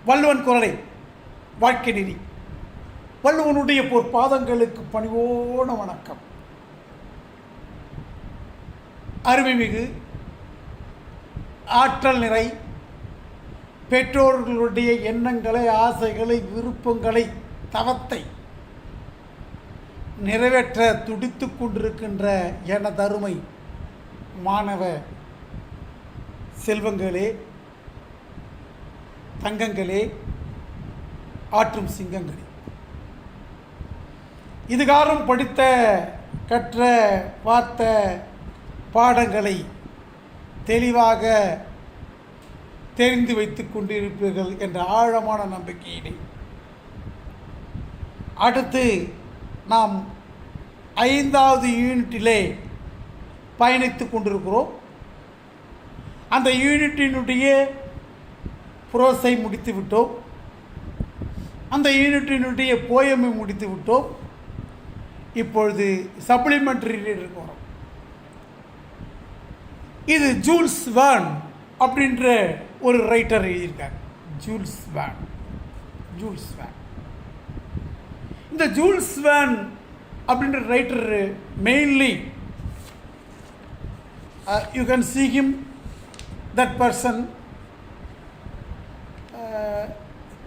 வள்ளுவன் குரலை வாழ்க்கை நெறி. வள்ளுவனுடைய பொற்பாதங்களுக்கு பணிவோன வணக்கம். அருமைமிகு ஆற்றல் நிறை பெற்றோர்களுடைய எண்ணங்களை, ஆசைகளை, விருப்பங்களை, தவத்தை நிறைவேற்ற துடித்து கொண்டிருக்கின்ற எனதருமை மாணவ செல்வங்களே, தங்கங்களே, ஆற்றும் சிங்கங்களே, இதுகாலம் படித்த, கற்ற, பார்த்த பாடங்களை தெளிவாக தெரிந்து வைத்துக் கொண்டிருப்பீர்கள் என்ற ஆழமான நம்பிக்கையினை அடுத்து நாம் 5வது யூனிட்டிலே பயணித்துக் கொண்டிருக்கிறோம். அந்த யூனிட்டினுடைய புரோஸை முடித்து விட்டோம். அந்த யூனிட்டினுடைய போயமை முடித்து விட்டோம். இப்பொழுது சப்ளிமெண்ட்ரி ரீடருக்கு வரோம். இது ஜூல்ஸ் வேர்ன் அப்படின்ற ஒரு ரைட்டர் எழுதியிருக்கார். Jules Verne. இந்த ஜூல்ஸ் வேர்ன் அப்படின்ற writer mainly you can see him, that person,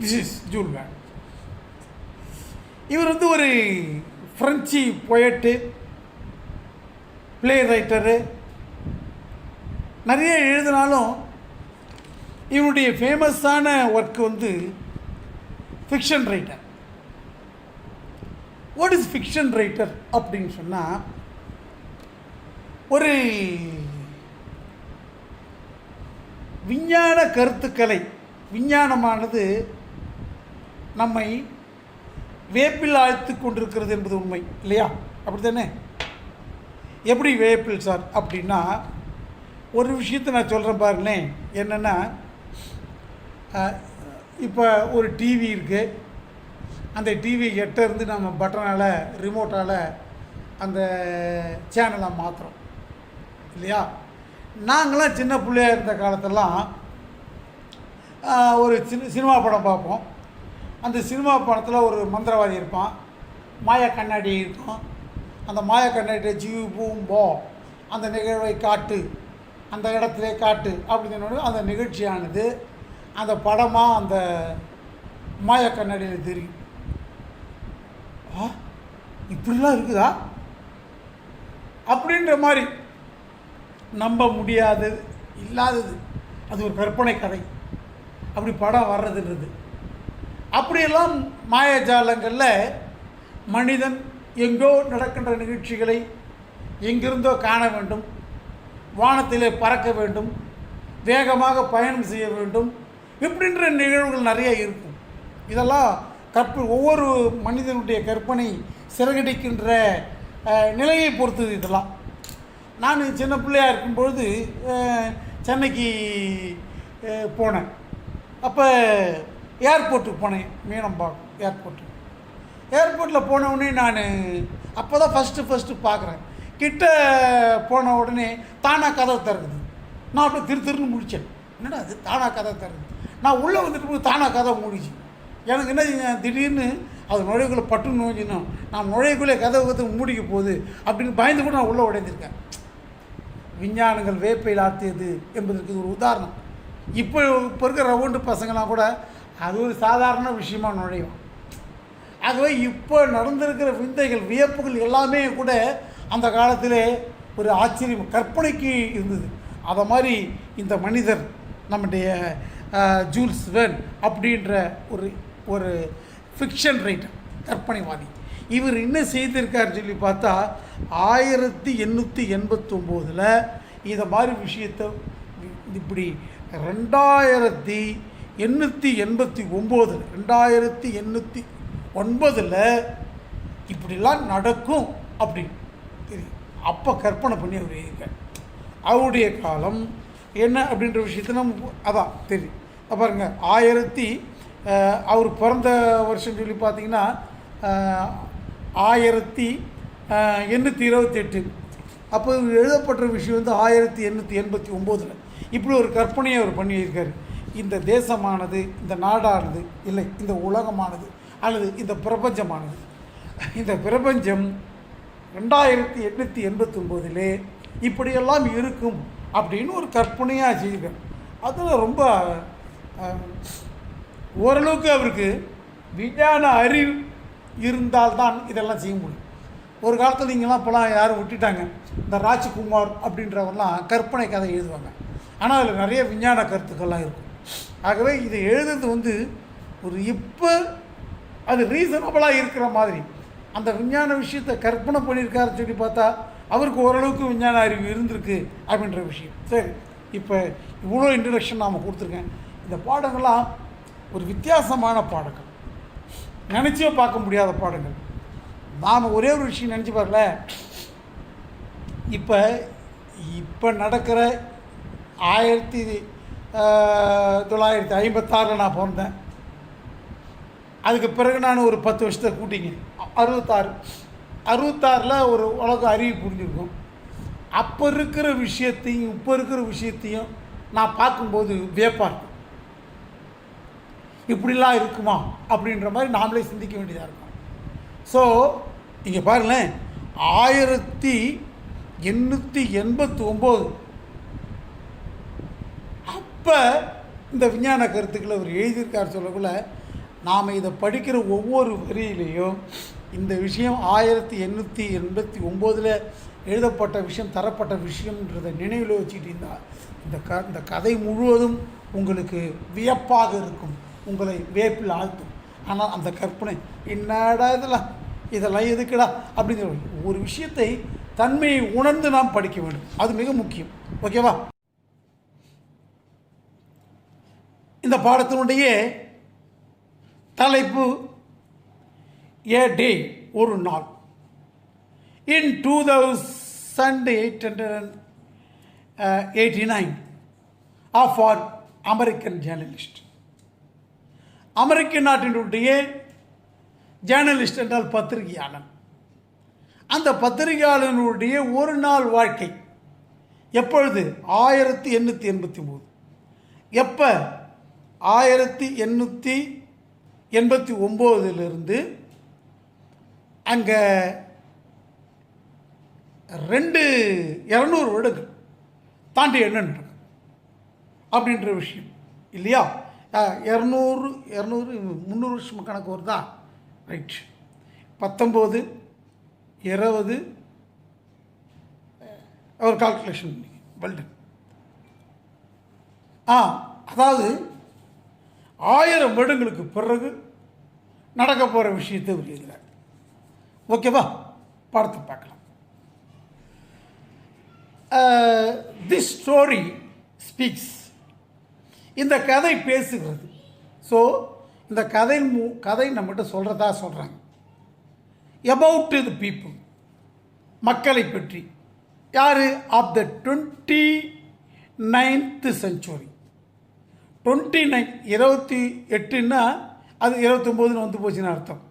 this is Jules Verne. இவர் வந்து ஒரு ஃப்ரெஞ்சு பொயட்டு, பிளே ரைட்டரு. நிறைய எழுதினாலும் இவருடைய ஃபேமஸான ஒர்க் வந்து fiction writer. What is fiction writer அப்படின்னு சொன்னால், ஒரு விஞ்ஞான கருத்துக்களை, விஞ்ஞானமானது நம்மை வேப்பில் ஆழ்த்து கொண்டிருக்கிறது என்பது உண்மை இல்லையா? அப்படி தானே? எப்படி வேப்பில் சார் அப்படின்னா, ஒரு விஷயத்தை நான் சொல்கிறேன் பாருங்களேன். என்னென்னா, இப்போ ஒரு டிவி இருக்குது. அந்த டிவி இருந்து நம்ம பட்டனால், ரிமோட்டால் அந்த சேனலை மாற்றுறோம் இல்லையா? நாங்களாம் சின்ன பிள்ளையாக இருந்த காலத்தெல்லாம் ஒரு சினிமா படம் பார்ப்போம். அந்த சினிமா படத்தில் ஒரு மந்திரவாதி இருப்பான், மாயா கண்ணாடி இருக்கும். அந்த மாயா கண்ணாடியை ஜீவ் பூம் போ, அந்த நிகழ்வை காட்டு, அந்த இடத்துல காட்டு அப்படின்னு அந்த நிகழ்ச்சியானது அந்த படமாக அந்த மாயா கண்ணாடியில் தெரியும். இப்படிலாம் இருக்குதா அப்படின்ற மாதிரி நம்ப முடியாதது, இல்லாதது. அது ஒரு கற்பனை கதை. அப்படி படம் வர்றதுன்றது. அப்படியெல்லாம் மாயாஜாலங்களில் மனிதன் எங்கோ நடக்கின்ற நிகழ்ச்சிகளை எங்கிருந்தோ காண வேண்டும், வானத்திலே பறக்க வேண்டும், வேகமாக பயணம் செய்ய வேண்டும், இப்படின்ற நிகழ்வுகள் நிறைய இருக்கும். இதெல்லாம் ஒவ்வொரு மனிதனுடைய கற்பனை சிறகடிக்கின்ற நிலையை பொறுத்தது. இதெல்லாம் நான் சின்ன பிள்ளையாக இருக்கும்பொழுது சென்னைக்கு போனேன். அப்போ ஏர்போர்ட்டுக்கு போனேன், மீனம்பாக்கம் ஏர்போர்ட்டில் போனவுடனே நான் அப்போ தான் ஃபஸ்ட்டு பார்க்குறேன். கிட்ட போன உடனே தானாக கதவை திறக்குது. நான் அப்படியே திருன்னு முடித்தேன். என்னடா அது தானாக கதவை திறக்குது? நான் உள்ளே வந்துட்டு போய் தானாக கதவை மூடிச்சு. எனக்கு என்ன, திடீர்னு அது நுழைவுக்குள்ளே பட்டு நோஞ்சினோம், நான் நுழைவுக்குள்ளே கதவு மூடிக்க போகுது அப்படின்னு பயந்து கூட நான் உள்ளே உடைந்திருக்கேன். விஞ்ஞானங்கள் வேப்பையில் ஆற்றியது என்பதற்கு ஒரு உதாரணம். இப்போ இருக்கிற ரவுண்டு பசங்களாம் கூட அது ஒரு சாதாரண விஷயமாக நுழையும். ஆகவே இப்போ நடந்திருக்கிற விந்தைகள், வியப்புகள் எல்லாமே கூட அந்த காலத்திலே ஒரு ஆச்சரியம், கற்பனைக்கு இருந்தது. அதை மாதிரி இந்த மனிதர், நம்முடைய ஜூல்ஸ் வேர்ன் அப்படின்ற ஒரு ஃபிக்ஷன் ரைட்டர், கற்பனைவாதி. இவர் என்ன செய்திருக்கார் சொல்லி பார்த்தா, 1889 இதை மாதிரி விஷயத்தை இப்படி 2889 இப்படிலாம் நடக்கும் அப்படின்னு தெரியும். அப்போ கற்பனை பண்ணி அவர் எழுதியிருக்கார். அவருடைய காலம் என்ன அப்படின்ற விஷயத்தை நம்ம அதான் தெரியும். பாருங்க, அவர் பிறந்த வருஷம் சொல்லி பார்த்தீங்கன்னா 1828. அப்போ எழுதப்பட்ட விஷயம் வந்து 1889. இப்படி ஒரு கற்பனையை அவர் பண்ணியிருக்கார். இந்த தேசமானது, இந்த நாடானது, இல்லை இந்த உலகமானது அல்லது இந்த பிரபஞ்சமானது, இந்த பிரபஞ்சம் 2889 இப்படியெல்லாம் இருக்கும் அப்படின்னு ஒரு கற்பனையாக செய்யுங்க. அதில் ரொம்ப ஓரளவுக்கு அவருக்கு விஞ்ஞான அறிவு இருந்தால்தான் இதெல்லாம் செய்ய முடியும். ஒரு காலத்தில் நீங்கள்லாம் இப்போலாம் யாரும் விட்டுட்டாங்க. இந்த ராஜ்குமார் அப்படின்றவரெல்லாம் கற்பனை கதை எழுதுவாங்க. ஆனால் அதில் நிறைய விஞ்ஞான கருத்துக்கள்லாம் இருக்கும். ஆகவே இதை எழுதுறது ஒரு இப்போ அது ரீசனபிளாக இருக்கிற மாதிரி அந்த விஞ்ஞான விஷயத்தை கற்பனை பண்ணியிருக்காருன்னு சொல்லி பார்த்தா அவருக்கு ஓரளவுக்கு விஞ்ஞான அறிவு இருந்திருக்கு அப்படின்ற விஷயம். சரி, இப்போ இவ்வளோ இன்ட்ரடக்ஷன் நாம் கொடுத்துருக்கேன். இந்த பாடங்கள்லாம் ஒரு வித்தியாசமான பாடங்கள், நினச்சே பார்க்க முடியாத பாடங்கள். நாம் ஒரே ஒரு விஷயம் நினச்சி பாருல, இப்போ நடக்கிற 1956 நான் பிறந்தேன். அதுக்கு பிறகு நான் ஒரு 10 வருஷத்தை கூட்டிங்க 66 ஒரு உலக அறிவு புரிஞ்சிருக்கும். அப்போ இருக்கிற விஷயத்தையும் இப்போ இருக்கிற விஷயத்தையும் நான் பார்க்கும்போது வியப்பாக இருக்கும். இப்படிலாம் இருக்குமா அப்படின்ற மாதிரி நாமளே சிந்திக்க வேண்டியதாக இருக்கும். ஸோ இங்கே பாருங்களேன், 1889 அப்போ இந்த விஞ்ஞான கருத்துக்களை அவர் எழுதியிருக்கார். சொல்லக்குள்ள நாம் இதை படிக்கிற ஒவ்வொரு வரியிலையும் இந்த விஷயம் 1889 எழுதப்பட்ட விஷயம், தரப்பட்ட விஷயம்ன்றதை நினைவில் வச்சுக்கிட்டீங்கன்னா இந்த கதை முழுவதும் உங்களுக்கு வியப்பாக இருக்கும், உங்களை வியப்பில் ஆழ்த்தும். ஆனால் அந்த கற்பனை என்னடா இதெல்லாம் எதுக்குடா அப்படிங்கிற ஒரு விஷயத்தை தன்மையை உணர்ந்து நாம் படிக்க வேண்டும். அது மிக முக்கியம். ஓகேவா? இந்த பாடத்தினுடைய தலைப்பு ஏ டே, ஒரு நாள். இன் 2889 ஆஃப் ஆர் அமெரிக்கன் ஜேர்னலிஸ்ட். அமெரிக்க நாட்டினுடைய ஜேர்னலிஸ்ட் என்றால் பத்திரிகையாளன். அந்த பத்திரிகையாளனுடைய ஒரு நாள் வாழ்க்கை எப்பொழுது? 1889. எப்போ? 1889 அங்கே 200 வருடங்கள் தாண்டி என்ன நடக்கும் அப்படின்ற விஷயம் இல்லையா? 200 300 வருஷம் கணக்கு வருதா? ரைட். 19 20 ஒரு கால்குலேஷன் பண்ணி அதாவது 1000 வருடங்களுக்கு பிறகு நடக்க போகிற விஷயத்தை எழுதுகிறார். ஓகேவா? பாடத்தை பார்க்கலாம். This story speaks. இந்த கதை பேசுகிறது. ஸோ இந்த கதை நம்மகிட்ட சொல்கிறதா சொல்கிறாங்க. அபவுட் தி பீப்புள், மக்களை பற்றி. யார்? Of the 29th century. 29 28ன்னா அது 29ன்னு வந்து போச்சுன்னு அர்த்தம்.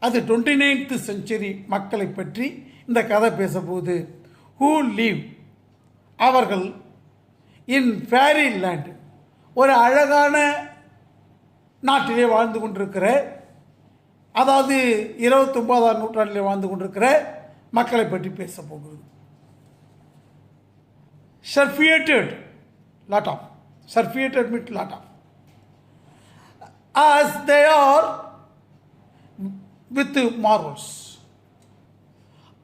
அது 29th century மக்களை பற்றி இந்த கதை பேசப்போகுது. ஹூ லீவ், அவர்கள் இன் ஃபேரி லேண்ட், ஒரு அழகான நாட்டிலே வாழ்ந்து கொண்டிருக்கிற, அதாவது 29ஆம் நூற்றாண்டிலே வாழ்ந்து கொண்டிருக்கிற மக்களை பற்றி பேச போகிறது. surfeited lot of, surfeited means lot of, as they are with marvels.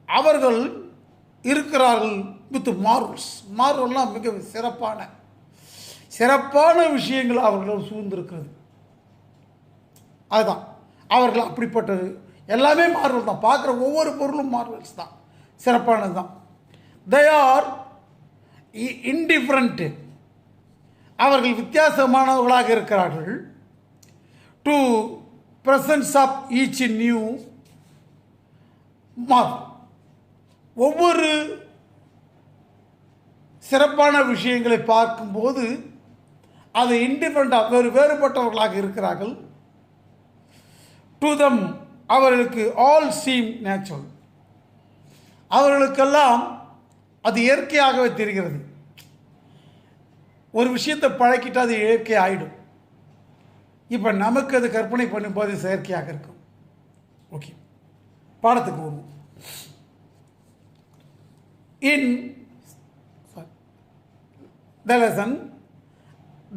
அவர்கள் இருக்கிறார்கள் with marvels. மார்வல்னால் மிக சிறப்பான விஷயங்கள் அவர்கள் சூழ்ந்திருக்கிறது. அதுதான் அவர்கள் அப்படிப்பட்டது. எல்லாமே மார்வல் தான். பார்க்குற ஒவ்வொரு பொருளும் மார்வல்ஸ் தான், சிறப்பானது தான். they are indifferent, அவர்கள் வித்தியாசமானவர்களாக இருக்கிறார்கள். To presence of each new marvel, ஒவ்வொரு சிறப்பான விஷயங்களை பார்க்கும்போது அது இண்டிஃபரெண்டாக வேறுபட்டவர்களாக இருக்கிறார்கள். டு தம், அவர்களுக்கு ஆல் சீம் நேச்சுரல், அவர்களுக்கெல்லாம் அது இயற்கையாகவே தெரிகிறது. ஒரு விஷயத்தை பழக்கிட்டு அது இயற்கை ஆகிடும். இப்போ நமக்கு அது கற்பனை பண்ணும்போது செயற்கையாக இருக்கும். ஓகே, பாடத்துக்கு வருவோம். In the lesson,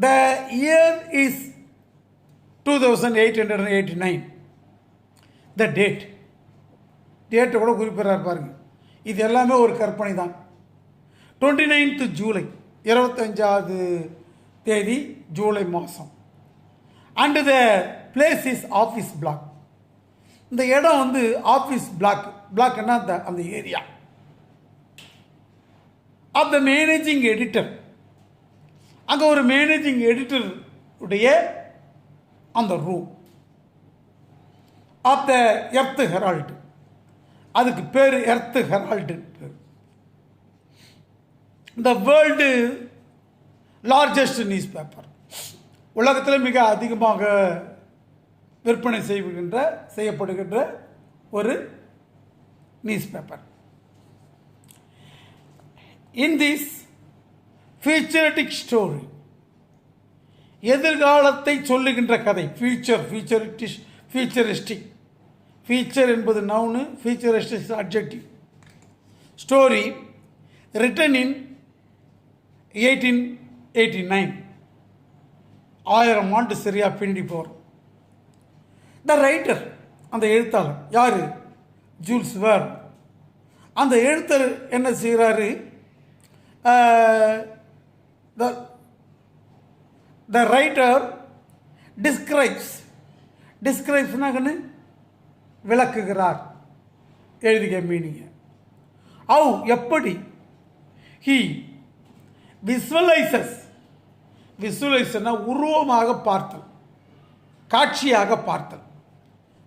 the year is 2889. The date கூட குறிப்பிட்றார் பாருங்க. இது எல்லாமே ஒரு கற்பனை தான். 29th ஜூலை, 25வது தேதி ஜூலை மாதம். And the place is office block. இந்த இடம் வந்து ஆஃபீஸ் பிளாக்னா அந்த area of the managing editor. அங்கே ஒரு மேனேஜிங் எடிட்டர் உடைய அந்த room. Of the Earth Herald, அதுக்கு பேர் எர்த் ஹெரால்டு பேர். The world largest newspaper, உலகத்தில் மிக அதிகமாக விற்பனை செய்யப்படுகின்ற ஒரு newspaper. In this futuristic story, எதிர்காலத்தை சொல்லுகின்ற கதை. ஃபியூச்சரிஸ்டிக். ஃபீச்சர் என்பது நவுனு, futuristic adjective. Story written in 1889. 1000 ஆண்டு சரியா பின்னாடி போகிறோம். த ரைட்டர், அந்த எழுத்தாளர் யார்? Jules Verne. அந்த எழுத்தர் என்ன செய்கிறாரு? த ரைட்டர் டிஸ்கிரைப்ஸ்னாகன்னு விளக்குகிறார். எழுதிக்க மீனிங்க. எப்படி? ஹி விசுவலைசர்னா உருவமாக பார்த்தல், காட்சியாக பார்த்தல்.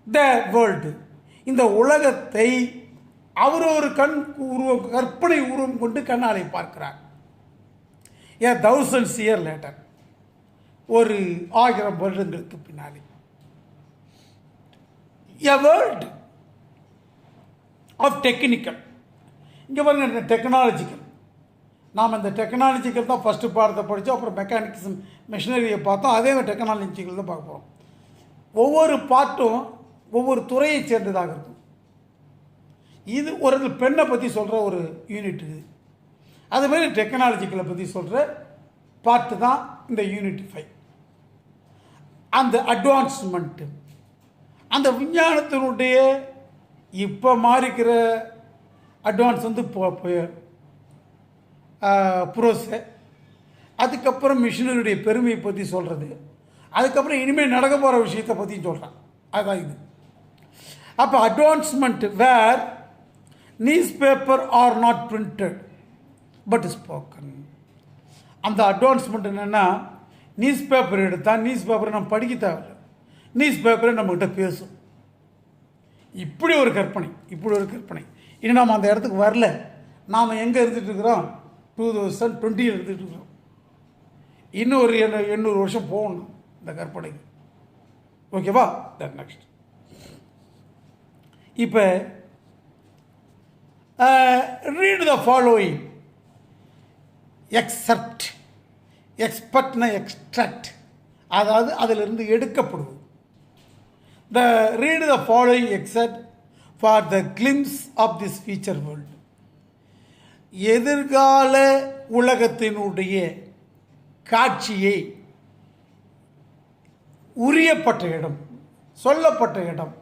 த வேர்ல்டு, இந்த உலகத்தை அவர் ஒரு கற்பனை உருவம் கொண்டு கண்ணாலை பார்க்கிறார். 1000 years later, ஒரு 1000 வருடங்களுக்கு பின்னாலே. A world of technical. இங்கே பாருங்க, டெக்னாலஜிக்கல். நாம் இந்த டெக்னாலஜிக்கல் தான் ஃபஸ்ட்டு பாடத்தை படித்தோம். அப்புறம் மெக்கானிக்ஸ் மிஷினரியை பார்த்தோம். அதே டெக்னாலஜிக்கல் தான் பார்க்க போகிறோம். ஒவ்வொரு பாட்டும் ஒவ்வொரு துறையை சேர்ந்ததாக இருக்கும். இது ஒரு பெண்ணை பற்றி சொல்கிற ஒரு யூனிட். இது அதுமாரி டெக்னாலஜிக்கலை பற்றி சொல்கிற பார்ட்டு தான் இந்த யூனிட் 5. அந்த அட்வான்ஸ்மெண்ட்டு, அந்த விஞ்ஞானத்தினுடைய இப்போ மாறிக்கிற அட்வான்ஸ் வந்து ப்ரோஸு. அதுக்கப்புறம் மிஷினரியுடைய பெருமையை பற்றி சொல்கிறது. அதுக்கப்புறம் இனிமேல் நடக்க போகிற விஷயத்தை பற்றியும் சொல்கிறான். அதுதான் இது. அப்போ advancement where news paper are not printed but spoken. அந்த அட்வான்ஸ்மெண்ட் என்னென்னா, நியூஸ் பேப்பர் எடுத்தால் நியூஸ் பேப்பரை நம்ம படிக்க தேவையில்லை, நியூஸ் பேப்பரை நம்மக்கிட்ட பேசும். இப்படி ஒரு கற்பனை. இன்னும் நாம் அந்த இடத்துக்கு வரல. நாம் எங்கே இருந்துகிட்டு இருக்கிறோம்? 2020 இருந்துகிட்டு இருக்கிறோம். இன்னும் ஒரு 800 வருஷம் போகணும் இந்த கற்பனைக்கு. ஓகேவா? நெக்ஸ்ட். இப்போ ரீட் த ஃபாலோயிங் எக்ஸ்பெக்ட்னா எக்ஸ்ட்ராக்ட், அதாவது அதிலிருந்து எடுக்கப்படுவது. The read the following excerpt for the glimpse of this future world. எதிர்கால உலகத்தினுடைய காட்சியை உரியப்பட்ட இடம், சொல்லப்பட்ட இடம்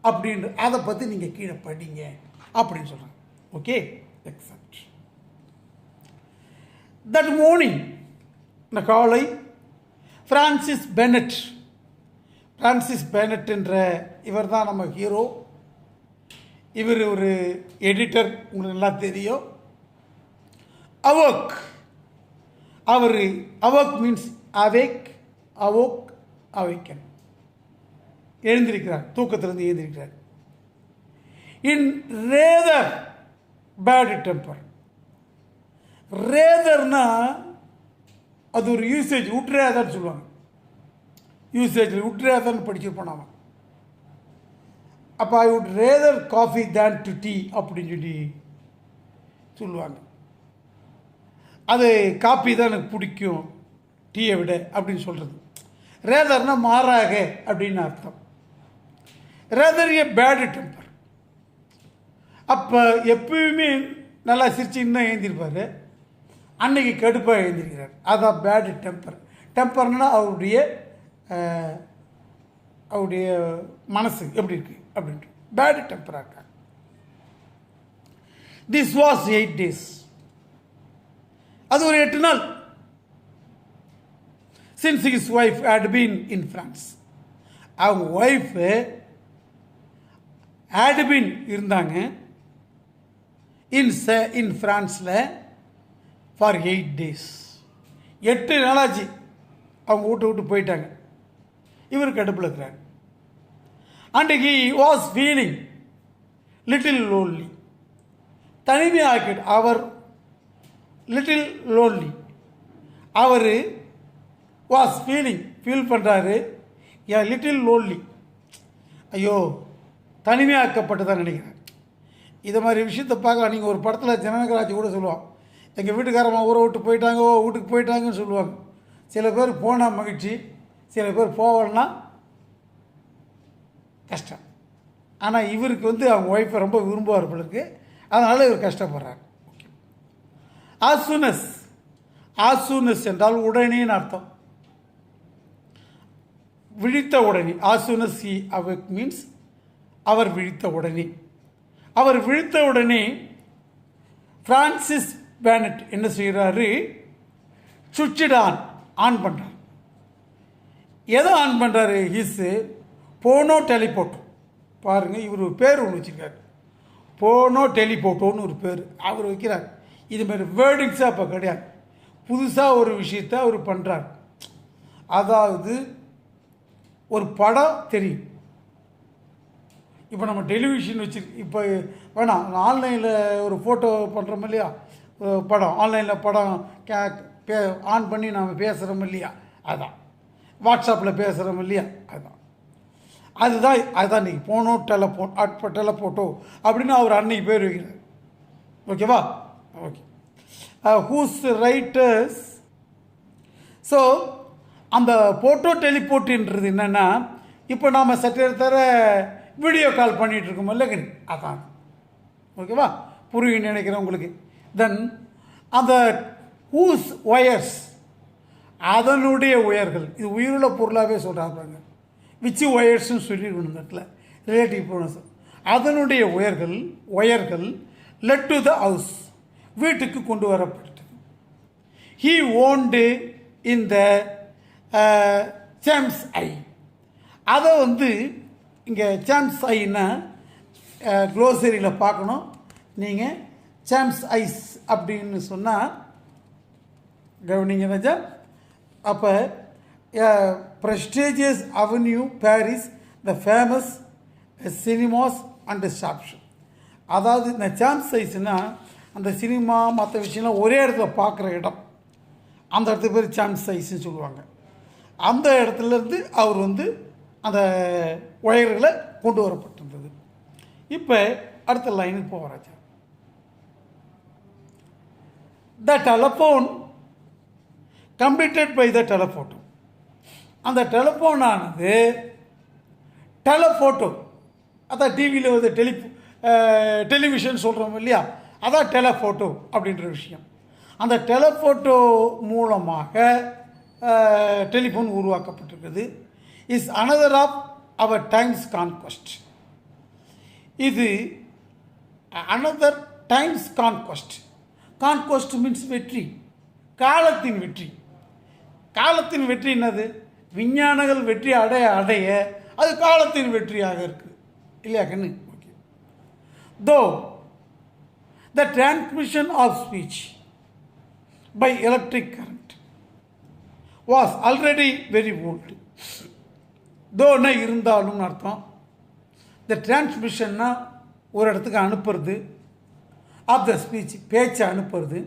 அப்படின்னு அதை பற்றி நீங்கள் கீழே படிங்க அப்படின்னு சொல்கிறாங்க. ஓகே, எக்ஸப்ட் தட் மார்னிங், இந்த காலை ஃப்ரான்சிஸ் பெனட் என்ற இவர் தான் நம்ம ஹீரோ. இவர் ஒரு எடிட்டர், உங்களுக்கு நல்லா தெரியும். அவோக் மீன்ஸ் அவேக்கன், எழுந்திருக்கிறார், தூக்கத்திலிருந்து எழுந்திருக்கிறார். In rather bad temper. ரேதர்னா அது ஒரு யூசேஜ், உட்ரேதர்ன்னு சொல்லுவாங்க. யூசேஜில் உட்ரேதர்ன்னு படிச்சிருப்போம் நாம். அப்போ I would rather coffee than to tea அப்படின்னு சொல்லுவாங்க. அது காஃபி தான் எனக்கு பிடிக்கும் டீயை விட அப்படின்னு சொல்கிறது. ரேதர்னா மாறாக அப்படின்னு அர்த்தம். ரேதர் ஏ பேடு டெம்பர். அப்போ எப்பயுமே நல்லா சிரிச்சின்னு தான் எழுந்திருப்பார், அன்னைக்கு கடுப்பாக எழுந்திருக்கிறார். அதான் பேடு டெம்பர். டெம்பர்னா அவருடைய மனசு எப்படி இருக்கு அப்படின்ட்டு பேடு டெம்பராக இருக்காங்க. This was 8 days. அது ஒரு 8 நாள். Since his wife had been in France. அவங்க ஒய்ஃபு ஹேட் பீன் இருந்தாங்க இன் பிரான்ஸில் ஃபார் 8 days. 8 நாளாச்சு அவங்க விட்டு போயிட்டாங்க. இவர் கடுப்பில் இருக்கிறார். And he was feeling little lonely. தனிமையாக அவர் லிட்டில் லோன்லி. அவர் வாஸ் ஃபீல் பண்ணுறாரு லிட்டில் லோன்லி. ஐயோ தனிமையாக்கப்பட்டதான் நினைக்கிறேன். இதை மாதிரி விஷயத்தை பார்க்கலாம். நீங்கள் ஒரு படத்தில் ஜனகராஜ் கூட சொல்லுவான், எங்கள் வீட்டுக்காரம்மா ஊரை விட்டு போயிட்டாங்க, வீட்டுக்கு போயிட்டாங்கன்னு சொல்லுவாங்க. சில பேர் போனால் மகிழ்ச்சி, சில பேர் போகலன்னா கஷ்டம். ஆனால் இவருக்கு அவங்க ஒய்ஃபை ரொம்ப விரும்புவார் பிள்ளைக்கு, அதனால் இவர் கஷ்டப்படுறார். ஆசூனஸ் என்றால் உடனேன்னு அர்த்தம். விழித்த உடனே. ஆசூனஸ் ஹி அவக் மீன்ஸ் அவர் விழித்த உடனே. அவர் விழித்த உடனே பிரான்சிஸ் பேனட் என்ன செய்கிறாரு, சுவிட்ச் ஆன் பண்ணுறார். எதை ஆன் பண்ணுறாரு? போனோ டெலிபோட்டோ. பாருங்கள், இவர் ஒரு பேர் ஒன்று வச்சுருக்காரு, போனோ டெலிபோட்டோன்னு ஒரு பேர் அவர் வைக்கிறார். இதுமாரி வேர்டிங்ஸாக இப்போ கிடையாது, புதுசாக ஒரு விஷயத்தை அவர் பண்ணுறார். அதாவது ஒரு படம் தெரியும். இப்போ நம்ம டெலிவிஷன் இப்போ வேணாம், ஆன்லைனில் ஒரு ஃபோட்டோ பண்ணுறோம் இல்லையா, படம் ஆன்லைனில் படம் ஆன் பண்ணி நம்ம பேசுகிறோம் இல்லையா, அதான் வாட்ஸ்அப்பில் பேசுகிறோம் இல்லையா, அதுதான் இன்றைக்கி போனோ டெலபோட்டோ அப்படின்னு அவர் அன்னைக்கு பேர் வைக்கிறார். ஓகேவா? ஓகே. Who's writers. ஸோ அந்த போட்டோ டெலிபோட்டுன்றது என்னென்னா, இப்போ நாம் சற்று தர வீடியோ கால் பண்ணிகிட்டு இருக்கோம் இல்லைங்க, அதான். ஓகேவா? புரியும் நினைக்கிறேன் உங்களுக்கு. தென் அந்த ஹூஸ் ஒயர்ஸ், அதனுடைய உயர்கள், இது உயிருள்ள பொருளாகவே சொல்கிறாங்க. விச்சு ஒயர்ஸ்ன்னு சொல்லியிருக்கணும் இந்த இடத்துல, ரிலேட்டிவ் ப்ரொனவுன்ஸ். அதனுடைய ஒயர்கள் லெட் டு த ஹவுஸ், வீட்டுக்கு கொண்டு வரப்பட்டது. He owned in the Sam's eye. அதை இங்கே சாம்ஸ் ஐன்னா க்ளோசரியில் பார்க்கணும் நீங்கள். சாம்ஸ் ஐஸ் அப்படின்னு சொன்னால் கவனிங்க ராஜா. அப்போ prestigious avenue Paris, the famous cinemas and shops. அதாவது இந்த சாம்ஸ் ஐஸ்னால் அந்த சினிமா மற்ற விஷயம்லாம் ஒரே இடத்துல பார்க்குற இடம், அந்த இடத்துக்கு பேர் சாம்ஸ் ஐஸ்ன்னு சொல்லுவாங்க. அந்த இடத்துலேருந்து அவர் அந்த ஒயர்களை கொண்டு வரப்பட்டிருந்தது. இப்போ அடுத்த லைனுக்கு போகிறாச்சா. The telephone completed by the telephoto. அந்த டெலஃபோனானது டெலஃபோட்டோ, அதான் டிவியில் டெலிவிஷன் சொல்கிறோம் இல்லையா, அதான் டெலஃபோட்டோ அப்படின்ற விஷயம். அந்த டெலஃபோட்டோ மூலமாக டெலிஃபோன் உருவாக்கப்பட்டிருக்குது. Is another of our times conquest. இது another times conquest. Conquest means வெற்றி, காலத்தின் வெற்றி. காலத்தின் வெற்றி என்னது? விஞ்ஞானங்கள் வெற்றி அடைய அது காலத்தின் வெற்றியாக இருக்குது இல்லையா கண்ணு? Okay. Though the transmission of speech by electric current was already very old. தோன்னா இருந்தாலும் அர்த்தம். த டிரான்ஸ்மிஷன்னா ஒரு இடத்துக்கு அனுப்புறது, ஆஃப் த ஸ்பீச் பேச்சை அனுப்புறது,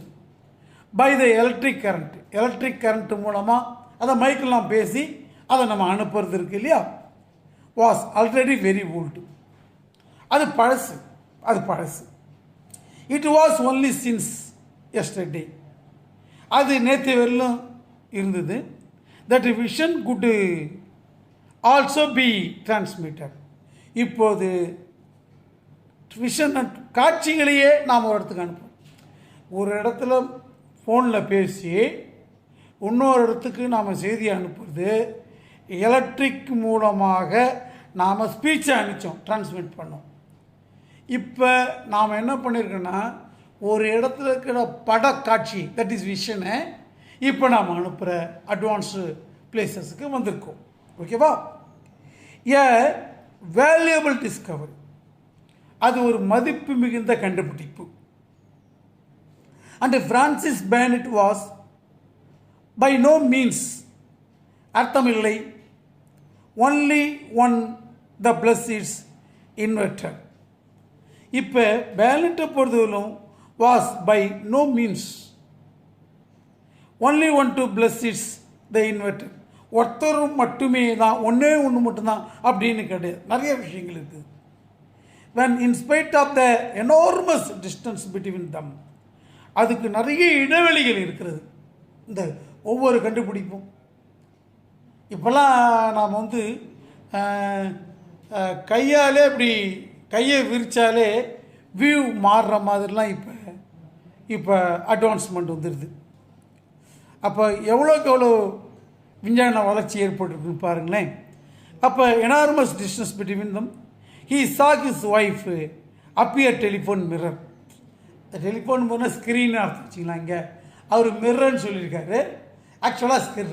by the electric current, electric current மூலமாக அதை மைக்கெல்லாம் பேசி அதை நம்ம அனுப்புறது இருக்கு இல்லையா, வாஸ் ஆல்ரெடி வெரி ஓல்டு. அது பழசு. It was only since yesterday, அது நேற்று வரலும் இருந்தது. that vision could also be transmitted. இப்போது விஷன் காட்சிகளையே நாம் ஒரு இடத்துக்கு அனுப்புவோம். ஒரு இடத்துல ஃபோனில் பேசி இன்னொரு இடத்துக்கு நாம் செய்தி அனுப்புறது எலக்ட்ரிக் மூலமாக நாம் ஸ்பீச்சை அனுப்பிச்சோம், டிரான்ஸ்மிட் பண்ணோம். இப்போ நாம் என்ன பண்ணியிருக்கோன்னா ஒரு இடத்துல இருக்கிற படக்காட்சி தட் இஸ் விஷனை இப்போ நாம் அனுப்புகிற அட்வான்ஸ்டு பிளேசஸுக்கு வந்திருக்கோம். ஓகேவா? ஏ வேல்யூபிள் டிஸ்கவரி, அது ஒரு மதிப்பு மிகுந்த கண்டுபிடிப்பு. And Francis Bennett was by no means, அர்த்தமில்லை, only one the plus its inventor. இப்போ பேனட்டை பொறுத்தவரையிலும் was by no means only one to plus its the inventor. ஒருத்தரும் மட்டுமே தான், ஒன்றே ஒன்று மட்டும்தான் அப்படின்னு கிடையாது, நிறைய விஷயங்கள் இருக்குது. when in spite of the enormous distance between them, அதுக்கு நிறைய இடைவெளிகள் இருக்கிறது இந்த ஒவ்வொரு கண்டுபிடிப்பும். இப்போல்லாம் நாம் வந்து கையாலே இப்படி கையை விரித்தாலே வியூ மாறுற மாதிரிலாம் இப்போ அட்வான்ஸ்மெண்ட் வந்துடுது. அப்போ எவ்வளோக்கு எவ்வளோ விஞ்ஞான வளர்ச்சி ஏற்பட்டுருக்குன்னு பாருங்களேன். அப்போ enormous distance between them, he saw his wife appear telephone mirror. Telephone போனால் ஸ்க்ரீன் அர்த்தம் வச்சுக்கலாம். இங்கே அவர் மிரர்ன்னு சொல்லியிருக்காரு, ஆக்சுவலாக ஸ்க்ரீன்.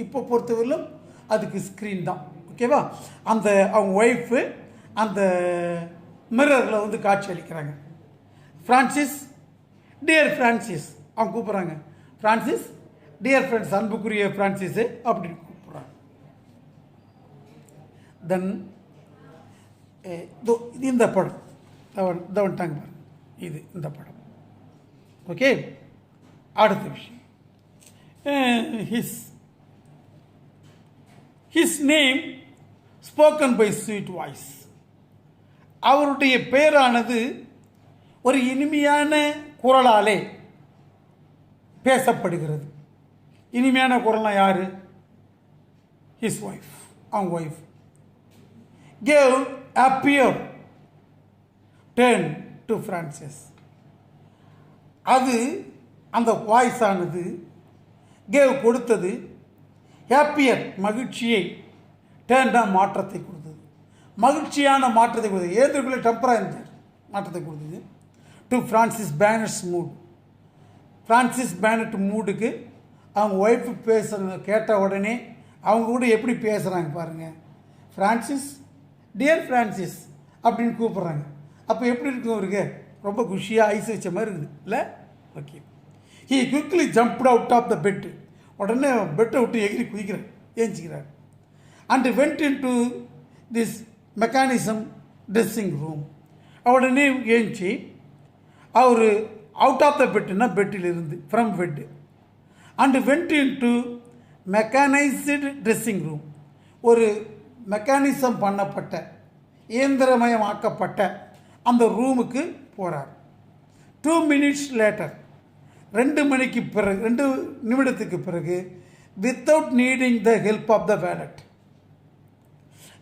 இப்போ பொறுத்தவரையிலும் அதுக்கு ஸ்க்ரீன் தான். ஓகேவா? அந்த அவங்க ஒய்ஃபு அந்த மிரரில் வந்து காட்சி அளிக்கிறாங்க. ஃப்ரான்சிஸ், டியர் ஃப்ரான்சிஸ், அவங்க கூப்பிட்றாங்க. ஃப்ரான்சிஸ், டியர் ஃப்ரெண்ட்ஸ், அன்புக்குரிய ஃப்ரான்சிஸு அப்படின்னு கூப்பிட்றாங்க. தென் இந்த படம் வந்துட்டாங்க பாருங்க, இது இந்த படம். ஓகே, அடுத்த விஷயம், his name spoken by sweet voice. அவருடைய பெயரானது ஒரு இனிமையான குரலாலே பேசப்படுகிறது. இனிமையான குரல்னா யாரு? ஹிஸ் ஒய்ஃப், அவங்க wife. Gave appear turn to Francis. அது அந்த வாய்ஸ் ஆனது கேவ் கொடுத்தது, ஹாப்பியர் மகிழ்ச்சியை, டர்ன் மாற்றத்தை கொடுத்தது, மகிழ்ச்சியான மாற்றத்தை கொடுத்தது. ஏந்திரக்குள்ளே டெம்பரா இருந்தார், மாற்றத்தை கொடுத்தது. To Francis Bennett's mood. Francis Bennett மூடுக்கு அவங்க ஒய்ஃபு பேசுகிற கேட்ட உடனே அவங்க கூட எப்படி பேசுகிறாங்க பாருங்கள். ஃப்ரான்சிஸ், டியர் ஃப்ரான்சிஸ் அப்படின்னு கூப்பிட்றாங்க. அப்போ எப்படி இருக்கும் அவருக்கு? ரொம்ப குஷியாக ஐஸ் வச்ச மாதிரி இருக்குது இல்லை? Okay. He quickly jumped out of the bed. உடனே பெட்டை விட்டு எகிரி குதிக்கிறார், ஏஞ்சிக்கிறார். And went in to this mechanism dressing room. உடனே ஏஞ்சி அவர் அவுட் ஆஃப் த பெட்டுன்னா பெட்டிலிருந்து, from bed. And went in to mechanised dressing room, ஒரு மெக்கானிசம் பண்ணப்பட்ட இயந்திரமயமாக்கப்பட்ட அந்த ரூமுக்கு போகிறார். 2 minutes லேட்டர், 2 மணிக்கு பிறகு, 2 நிமிடத்துக்கு பிறகு, without needing the help of the valet,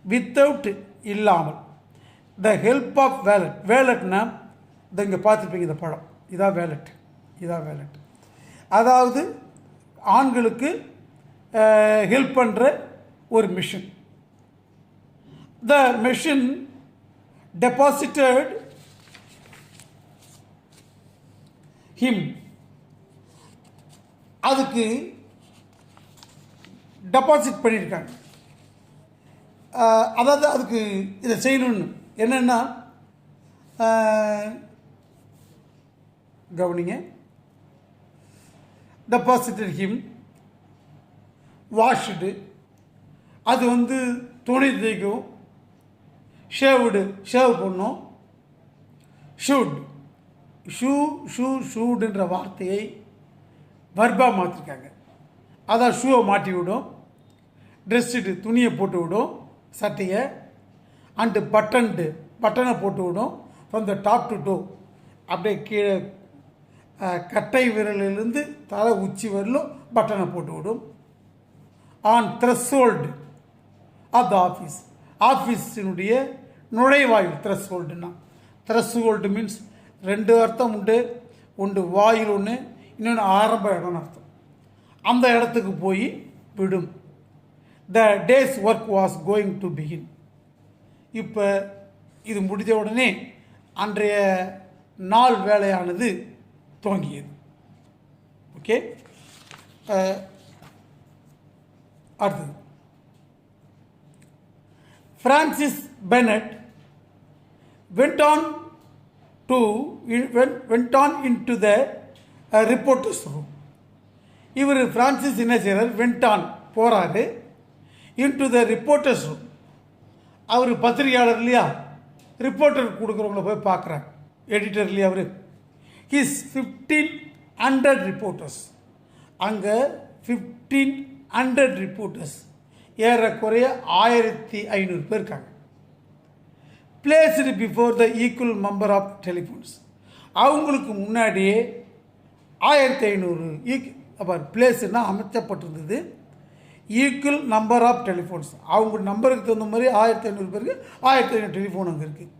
without இல்லாமல், the help of the. Valet இதை இங்கே பார்த்துருப்பீங்க, இந்த படம், இதான் வேலட், இதான் வேலட். அதாவது ஆண்களுக்கு ஹெல்ப் பண்ணுற ஒரு மிஷின். த மிஷின் டெபாசிட்டட் ஹிம், அதுக்கு டெபாசிட் பண்ணியிருக்காங்க. அதாவது அதுக்கு இதை செய்யணும்னு என்னென்னா, கவனிங்க, டெபாசிட்டட் ஹிம், வாஷ்டு, அது வந்து துணி தேய்க்கும், ஷேவ்டு, ஷேவ் பண்ணும், ஷூட், ஷூடுன்ற வார்த்தையை வர்பாக மாற்றிருக்காங்க. அதான் ஷூவை மாட்டி விடும், ட்ரெஸ்ஸுடு துணியை போட்டு விடும், சட்டையை, அண்டு பட்டன்டு பட்டனை போட்டு விடும், from the top to to, அப்படியே கீழே கட்டை விரலிலிருந்து தலை உச்சி வரலும் பட்டனை போட்டு விடும். On threshold of the office. ஆஃபீஸினுடைய நுழைவாயில் த்ரெஷ்ஹோல்டுன்னா. த்ரெஷ்ஹோல்டு மீன்ஸ் ரெண்டு அர்த்தம் உண்டு. ஒன்று வாயில் ஒன்று, இன்னொன்று ஆரம்ப இடம்னு அர்த்தம். அந்த இடத்துக்கு போய் விடும். The days work was going to begin. இப்போ இது முடிஞ்ச உடனே அன்றைய நாள் வேலையானது துவங்கியது. ஓகே, அடுத்தது Francis Bennett went on into the reporters room. இவர் பிரான்சிஸ் என்ன செய்கிறார், வெண்ட் ஆன் போகிறாரு, இன்டு த ரிப்போர்ட்டர்ஸ் ரூம். அவர் பத்திரிகையாளர் இல்லையா, ரிப்போர்ட்டர் கொடுக்குறவங்கள போய் பார்க்குறாங்க, எடிட்டர் இல்லையா அவர். ஹிஸ் 1500 ரிப்போர்ட்டர்ஸ், அங்கே 1500 ரிப்போர்ட்டர்ஸ், ஏறக்குறைய 1500 பேர் இருக்காங்க. Placed before the equal number of telephones, அவங்களுக்கு முன்னாடியே 1500 பிளேஸ்னா அமைச்சப்பட்டிருந்தது. ஈக்குவல் நம்பர் ஆஃப் டெலிஃபோன்ஸ், அவங்க நம்பருக்கு தகுந்த மாதிரி 1500 பேருக்கு 1500 டெலிஃபோன் அங்கே இருக்குது.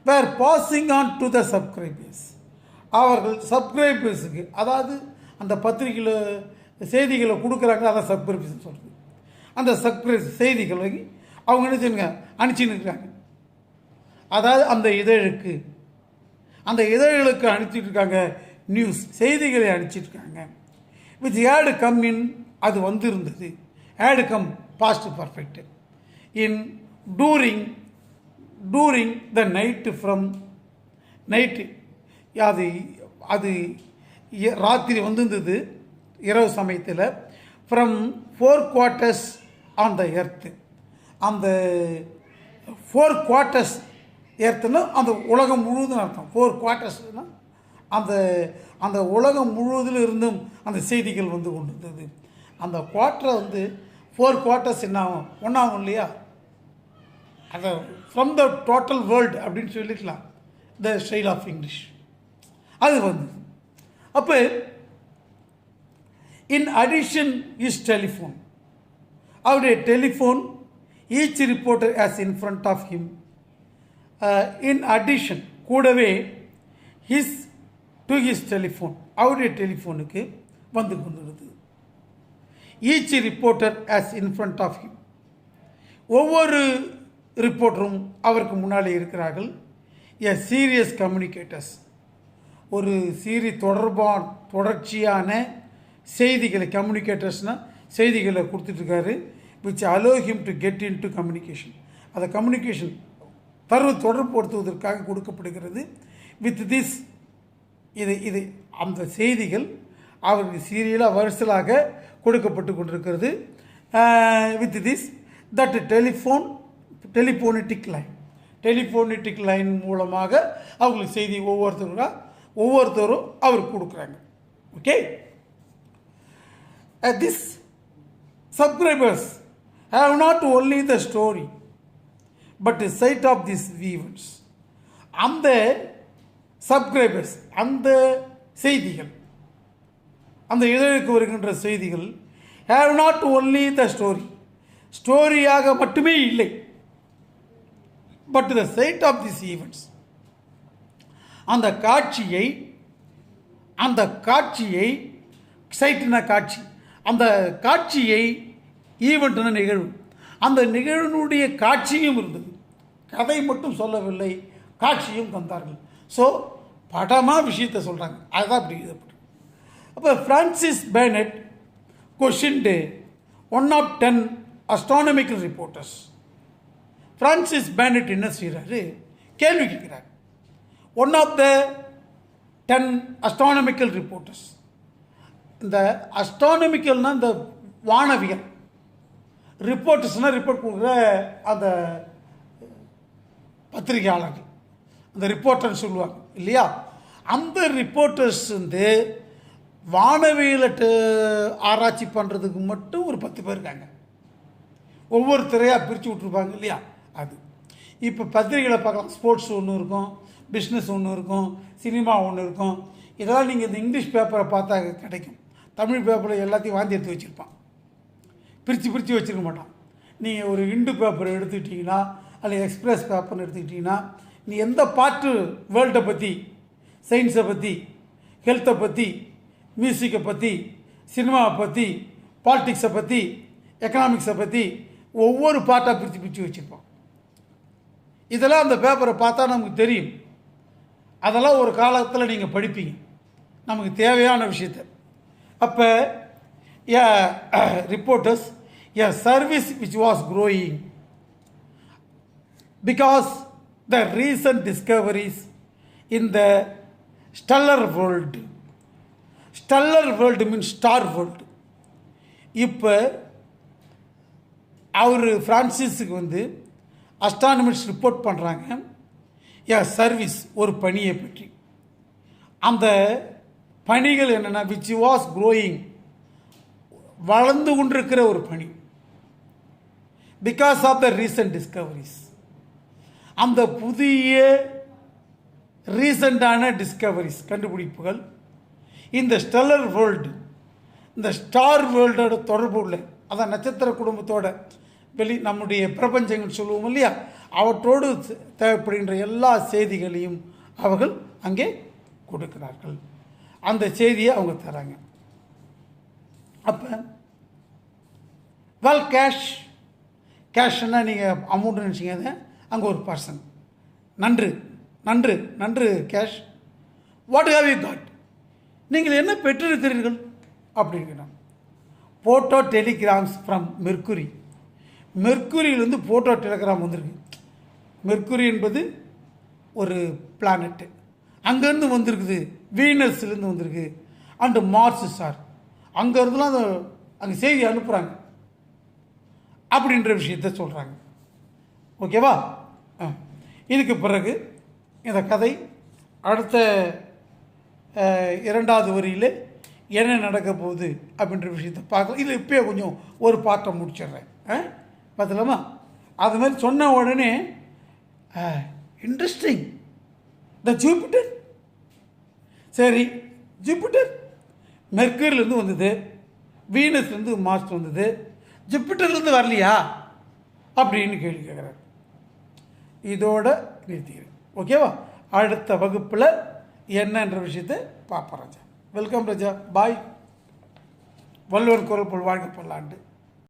Where passing on to the subscribers, அவர்கள் சப்ஸ்கிரைபர்ஸுக்கு, அதாவது அந்த பத்திரிகையில் செய்திகளை கொடுக்குறாங்க, அதான் சப்ஸ்கிரைபர்ஸ் சொல்கிறது. அந்த சப்ஸ்கிரைப் செய்திகளை அவங்க என்ன செய்யுங்க, அனுப்பிச்சின்னு இருக்கிறாங்க. அதாவது அந்த இதழ்களுக்கு அனுப்பிச்சிட்டு இருக்காங்க, நியூஸ் செய்திகளை அனுப்பிச்சிட்ருக்காங்க. விச் ஹேடு கம் இன், அது வந்து இருந்தது. Had come past perfect in during the night from night, அது ராத்திரி வந்திருந்தது இரவு சமயத்தில். From 4 quarters on the earth, அந்த 4 quarters எர்த்துன்னா அந்த உலகம் முழுவதும் அர்த்தம். 4 quartersனா அந்த உலகம் முழுவதில் இருந்தும் அந்த செய்திகள் வந்து கொண்டு இருந்தது. அந்த குவார்ட்டரை வந்து 4 quarters என்ன ஆகும், ஒன்றாகும் இல்லையா, அதை ஃப்ரம் த டோட்டல் வேர்ல்டு அப்படின்னு சொல்லிக்கலாம், த ஸ்டைல் ஆஃப் இங்கிலீஷ் அது வந்து. அப்போ இன் அடிஷன் இஸ் டெலிஃபோன், அவருடைய telephone each reporter as in front of him. In addition கூடவே ஹிஸ் டு ஹிஸ் டெலிஃபோன், அவருடைய டெலிஃபோனுக்கு வந்து கொண்டிருந்தது. Each reporter as in front of him, ஒவ்வொரு ரிப்போர்ட்டரும் அவருக்கு முன்னாலே இருக்கிறார்கள். எ சீரியஸ் கம்யூனிகேட்டர்ஸ், ஒரு தொடர்ச்சியான செய்திகளை, கம்யூனிகேட்டர்ஸ்னால் செய்திகளை கொடுத்துட்ருக்காரு. Which allow him to get in to communication, அதை கம்யூனிகேஷன் தொடர்புபடுத்துவதற்காக கொடுக்கப்படுகிறது. வித் திஸ், இது அந்த செய்திகள் அவருக்கு சீரியலாக வரிசலாக கொடுக்கப்பட்டு கொண்டிருக்கிறது. வித் திஸ் தட் டெலிஃபோனிட்டிக் லைன் மூலமாக அவங்களுக்கு செய்தி ஒவ்வொருத்தரும் அவருக்கு கொடுக்குறாங்க. Okay, this subscribers have not only the story but a sight of these events. அந்த சப்ஸ்கிரைபர்ஸ், அந்த செய்திகள், அந்த இதழுக்கு வருகின்ற செய்திகள் have not only the story, ஸ்டோரியாக மட்டுமே இல்லை, but the sight of these events, அந்த காட்சியை சைட்னா காட்சி, அந்த காட்சியை, ஈவெண்ட்னா நிகழ்வு, அந்த நிகழ்வினுடைய காட்சியும் இருந்தது. கதை மட்டும் சொல்லவில்லை, காட்சியும் தந்தார்கள். ஸோ படமாக விஷயத்தை சொல்கிறாங்க, அதுதான் அப்படி எழுதப்பட்டு. அப்போ Francis Bennett questioned 1 of 10 astronomical reporters. Francis Bennett என்ன செய்கிறாரு, கேள்வி கேட்குறாரு. 1 of the 10 அஸ்ட்ரானமிக்கல் ரிப்போர்ட்டர்ஸ், இந்த அஸ்ட்ரானமிக்கல்னால் இந்த வானவியல், ரிப்போர்ட்டர்ஸ்னால் ரிப்போர்ட் கொடுக்குற அந்த பத்திரிகையாளர்கள், அந்த ரிப்போர்ட்டர்னு சொல்லுவாங்க இல்லையா, அந்த ரிப்போர்ட்டர்ஸ் வந்து வானவியலை ஆராய்ச்சி பண்ணுறதுக்கு மட்டும் ஒரு 10 பேர் இருக்காங்க. ஒவ்வொரு துறையாக பிரித்து விட்ருப்பாங்க இல்லையா. அது இப்போ பத்திரிகைகளை பார்க்கலாம், ஸ்போர்ட்ஸ் ஒன்று இருக்கும், பிஸ்னஸ் ஒன்று இருக்கும், சினிமா ஒன்று இருக்கும். இதெல்லாம் நீங்கள் இந்த இங்கிலீஷ் பேப்பரை பார்த்தா கிடைக்கும். தமிழ் பேப்பரில் எல்லாத்தையும் வாந்தி எடுத்து வச்சுருப்பான். பிரித்து வச்சுருக்க மாட்டான். நீங்கள் ஒரு இண்டு பேப்பர் எடுத்துக்கிட்டிங்கன்னா அல்லது எக்ஸ்பிரஸ் பேப்பர்னு எடுத்துக்கிட்டிங்கன்னா நீ எந்த பார்ட்டு வேர்ல்டை பற்றி, சயின்ஸை பற்றி, ஹெல்த்தை பற்றி, மியூசிக்கை பற்றி, சினிமாவை பற்றி, பாலிட்டிக்ஸை பற்றி, எக்கனாமிக்ஸை பற்றி ஒவ்வொரு பார்ட்டாக பிரித்து வச்சுருப்போம். இதெல்லாம் அந்த பேப்பரை பார்த்தா நமக்கு தெரியும். அதெல்லாம் ஒரு காலத்தில் நீங்கள் படிப்பீங்க, நமக்கு தேவையான விஷயத்தை. அப்போ reporters a service which was growing because the recent discoveries in the stellar world. Stellar world means star world. இப்போ அவர் ஃப்ரான்சிஸுக்கு வந்து அஸ்ட்ரானமிஸ்ட் ரிப்போர்ட் பண்ணுறாங்க சர்வீஸ், ஒரு பணியை பற்றி. அந்த பணிகள் என்னென்னா விச் வாஸ் க்ரோயிங், வளர்ந்து கொண்டிருக்கிற ஒரு பணி. Because of the recent discoveries, அந்த புதிய ரீசண்டான டிஸ்கவரிஸ், கண்டுபிடிப்புகள் இந்த ஸ்டெல்லர் வேர்ல்டு, இந்த ஸ்டார் வேர்ல்டோட தொடர்பு உள்ள, அதான் நட்சத்திர குடும்பத்தோட நம்முடைய பிரபஞ்சங்கள் சொல்லுவோம் இல்லையா, அவற்றோடு தேவைப்படுகின்ற எல்லா செய்திகளையும் அவர்கள் அங்கே கொடுக்கிறார்கள். அந்த செய்தியை அவங்க தராங்க. அப்போ கேஷ்னால் நீங்கள் அமௌண்ட்டு நினச்சிங்க, அதை அங்கே ஒரு பர்சன். நன்று கேஷ். வாட் ஹேவ் யூ காட், நீங்கள் என்ன பெற்றிருக்கிறீர்கள் அப்படின்னா, போட்டோ டெலிகிராம்ஸ் ஃப்ரம் மெர்க்குரி. மெர்க்குரியிலேருந்து போட்டோ டெலிகிராம் வந்திருக்கு. மெர்க்குரி என்பது ஒரு பிளானெட்டு, அங்கேருந்து வந்திருக்குது. வீனஸ்லேருந்து வந்திருக்கு. அண்டு மார்ஸ் ஸ்டார், அங்கேருந்துலாம் அங்கே செய்தி அனுப்புகிறாங்க அப்படின்ற விஷயத்த சொல்கிறாங்க. ஓகேவா? இதுக்கு பிறகு இந்த கதை அடுத்த 2வது வரியில் என்ன நடக்க போகுது அப்படின்ற விஷயத்தை பார்க்கலாம். இதில் இப்போயே கொஞ்சம் ஒரு பாட்டை முடிச்சிடுறேன், பார்த்துலாமா? அது மாதிரி சொன்ன உடனே இன்ட்ரெஸ்டிங், த ஜூபிட்டர். சரி, ஜூபிட்டர் மெர்க்குரியிலேருந்து வந்தது, வீனஸ்லேருந்து மார்ஸ் வந்தது, ஜூபிட்டர்லேருந்து வரலையா அப்படின்னு கேள்வி கேட்குறாரு. இதோட நிறுத்திக்கிறேன். ஓகேவா? அடுத்த வகுப்பில் என்னன்ற விஷயத்தை பார்ப்போம் ராஜா. வெல்கம் ராஜா, பாய். வள்ளுவர் குரல் போல் வாழ்க்கை பல்லாண்டு.